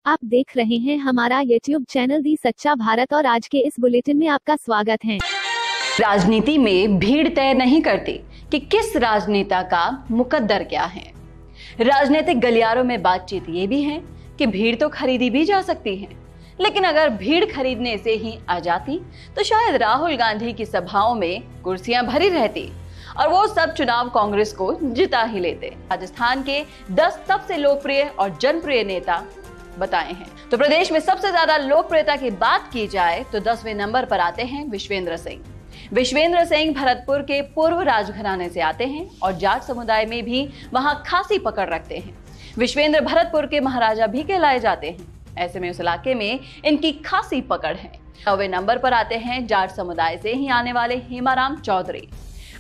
आप देख रहे हैं हमारा YouTube चैनल दी सच्चा भारत और आज के इस बुलेटिन में आपका स्वागत है। राजनीति में भीड़ तय नहीं करती कि किस राजनेता का मुकद्दर क्या है। राजनीतिक गलियारों में बातचीत ये भी है कि भीड़ तो खरीदी भी जा सकती है, लेकिन अगर भीड़ खरीदने से ही आ जाती तो शायद राहुल गांधी की सभाओं में कुर्सियां भरी रहती और वो सब चुनाव कांग्रेस को जिता ही लेते। राजस्थान के 10 सबसे लोकप्रिय और जनप्रिय नेता बताए हैं। तो प्रदेश में सबसे ज्यादा लोकप्रियता की बात की जाए तो 10वें नंबर पर आते हैं विश्वेंद्र सिंह। विश्वेंद्र सिंह भरतपुर के पूर्व राजघराने से आते हैं और जाट समुदाय में भी वहां खासी पकड़ रखते हैं। विश्वेंद्र भरतपुर के महाराजा भी कहलाए जाते हैं। ऐसे में उस इलाके में इनकी खासी पकड़ है। 9वें नंबर पर आते हैं जाट समुदाय से ही आने वाले हेमाराम चौधरी।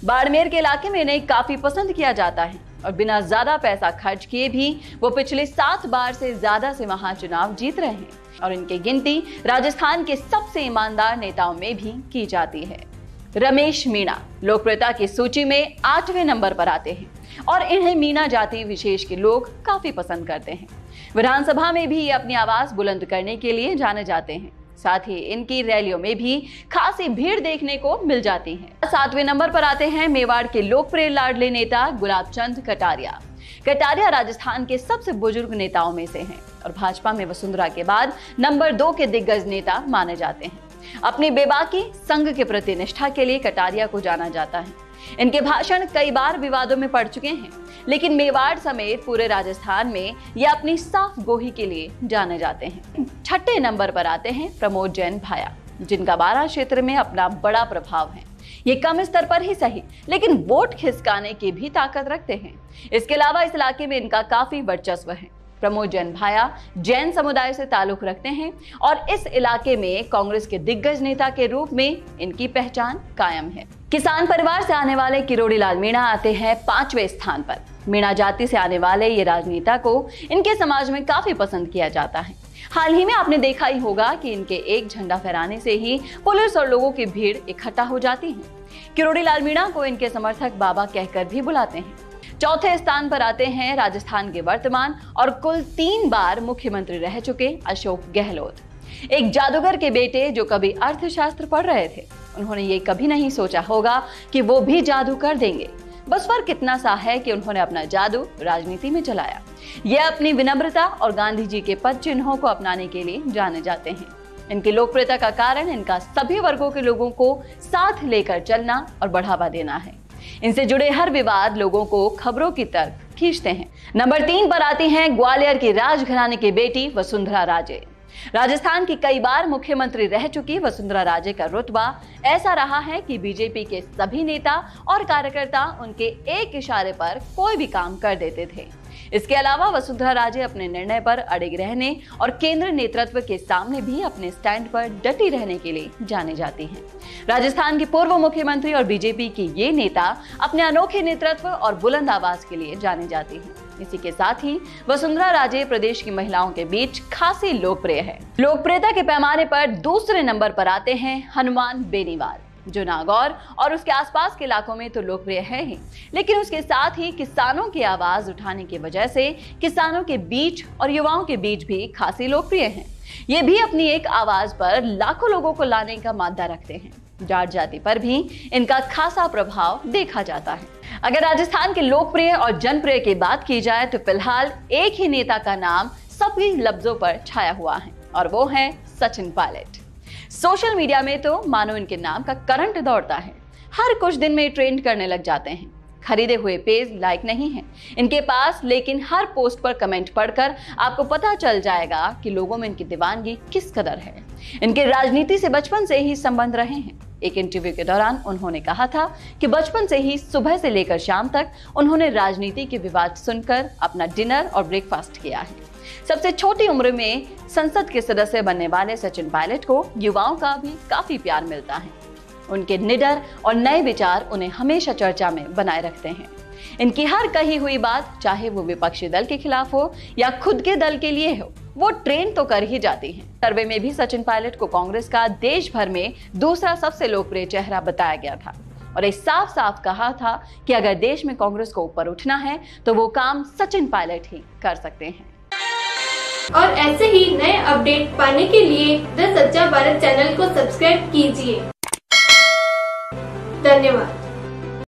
बाड़मेर के इलाके में इन्हें काफी पसंद किया जाता है और बिना ज्यादा पैसा खर्च किए भी वो पिछले 7 बार से ज्यादा से वहां चुनाव जीत रहे हैं और इनकी गिनती राजस्थान के सबसे ईमानदार नेताओं में भी की जाती है। रमेश मीणा लोकप्रियता की सूची में 8वें नंबर पर आते हैं और इन्हें मीणा जाति विशेष के लोग काफी पसंद करते हैं। विधानसभा में भी ये अपनी आवाज बुलंद करने के लिए जाने जाते हैं। साथ ही इनकी रैलियों में भी खासी भीड़ देखने को मिल जाती है। 7वें नंबर पर आते हैं मेवाड़ के लोकप्रिय लाडले नेता गुलाब चंद कटारिया। कटारिया राजस्थान के सबसे बुजुर्ग नेताओं में से हैं और भाजपा में वसुंधरा के बाद नंबर 2 के दिग्गज नेता माने जाते हैं। अपनी बेबाकी संघ के प्रति निष्ठा के लिए कटारिया को जाना जाता है। इनके भाषण कई बार विवादों में पड़ चुके हैं, लेकिन मेवाड़ समेत पूरे राजस्थान में ये अपनी साफ गोही के लिए जाने जाते हैं। 6ठे नंबर पर आते हैं प्रमोद जैन भाया, जिनका बारां क्षेत्र में अपना बड़ा प्रभाव है। ये कम स्तर पर ही सही, लेकिन वोट खिसकाने की भी ताकत रखते हैं। इसके अलावा इस इलाके में इनका काफी वर्चस्व है। प्रमोद जैन भाया जैन समुदाय से ताल्लुक रखते हैं और इस इलाके में कांग्रेस के दिग्गज नेता के रूप में इनकी पहचान कायम है। किसान परिवार से आने वाले किरोड़ी लाल मीणा आते हैं 5वें स्थान पर। मीणा जाति से आने वाले ये राजनेता को इनके समाज में काफी पसंद किया जाता है। हाल ही में आपने देखा ही होगा कि इनके एक झंडा फहराने से ही पुलिस और लोगों की भीड़ इकट्ठा हो जाती है। किरोड़ी लाल मीणा को इनके समर्थक बाबा कहकर भी बुलाते हैं। 4थे स्थान पर आते हैं राजस्थान के वर्तमान और कुल 3 बार मुख्यमंत्री रह चुके अशोक गहलोत। एक जादूगर के बेटे जो कभी अर्थशास्त्र पढ़ रहे थे। उन्होंने ये कभी नहीं सोचा होगा कि वो भी जादू कर देंगे। बस फर्क इतना सा है कि उन्होंने अपना जादू राजनीति में चलाया। ये अपनी विनम्रता और गांधी जी के पद चिन्हों को अपनाने के लिए जाने जाते हैं। इनकी लोकप्रियता का कारण इनका सभी वर्गों के लोगों को साथ लेकर चलना और बढ़ावा देना है। इनसे जुड़े हर विवाद लोगों को खबरों की तरफ खींचते हैं। नंबर 3 पर आती हैं ग्वालियर की राजघराने की बेटी वसुंधरा राजे। राजस्थान की कई बार मुख्यमंत्री रह चुकी वसुंधरा राजे का रुतबा ऐसा रहा है कि बीजेपी के सभी नेता और कार्यकर्ता उनके एक इशारे पर कोई भी काम कर देते थे। इसके अलावा वसुंधरा राजे अपने निर्णय पर अड़िग रहने और केंद्र नेतृत्व के सामने भी अपने स्टैंड पर डटी रहने के लिए जाने जाती हैं। राजस्थान की पूर्व मुख्यमंत्री और बीजेपी की ये नेता अपने अनोखे नेतृत्व और बुलंद आवाज के लिए जाने जाती हैं। इसी के साथ ही वसुंधरा राजे प्रदेश की महिलाओं के बीच खासी लोकप्रिय है। लोकप्रियता के पैमाने पर दूसरे नंबर पर आते हैं हनुमान बेनीवाल, जो नागौर और उसके आसपास के इलाकों में तो लोकप्रिय है ही, लेकिन उसके साथ ही किसानों की आवाज उठाने की वजह से किसानों के बीच और युवाओं के बीच भी खासी लोकप्रिय हैं। ये भी अपनी एक आवाज पर लाखों लोगों को लाने का मादा रखते हैं। जाट जाति पर भी इनका खासा प्रभाव देखा जाता है। अगर राजस्थान के लोकप्रिय और जनप्रिय की बात की जाए तो फिलहाल एक ही नेता का नाम सभी लफ्जों पर छाया हुआ है और वो है सचिन पायलट। सोशल मीडिया में तो मानो इनके नाम का करंट दौड़ता है। हर कुछ दिन में ट्रेंड करने लग जाते हैं। खरीदे हुए पेज लाइक नहीं है इनके पास, लेकिन हर पोस्ट पर कमेंट पढ़कर आपको पता चल जाएगा कि लोगों में इनकी दीवानगी किस कदर है। इनके राजनीति से बचपन से ही संबंध रहे हैं। एक इंटरव्यू के दौरान उन्होंने कहा था कि बचपन से ही सुबह से लेकर शाम तक उन्होंने राजनीति के विवाद सुनकर अपना डिनर और ब्रेकफास्ट किया है। सबसे छोटी उम्र में संसद के सदस्य बनने वाले सचिन पायलट को युवाओं का भी काफी प्यार मिलता है। उनके निडर और नए विचार उन्हें हमेशा चर्चा में बनाए रखते हैं। इनकी हर कही हुई बात, चाहे वो विपक्षी दल के खिलाफ हो या खुद के दल के लिए हो, वो ट्रेंड तो कर ही जाती है। सर्वे में भी सचिन पायलट को कांग्रेस का देश भर में दूसरा सबसे लोकप्रिय चेहरा बताया गया था और ये साफ साफ कहा था कि अगर देश में कांग्रेस को ऊपर उठना है तो वो काम सचिन पायलट ही कर सकते हैं। और ऐसे ही नए अपडेट पाने के लिए द सच्चा भारत चैनल को सब्सक्राइब कीजिए। धन्यवाद।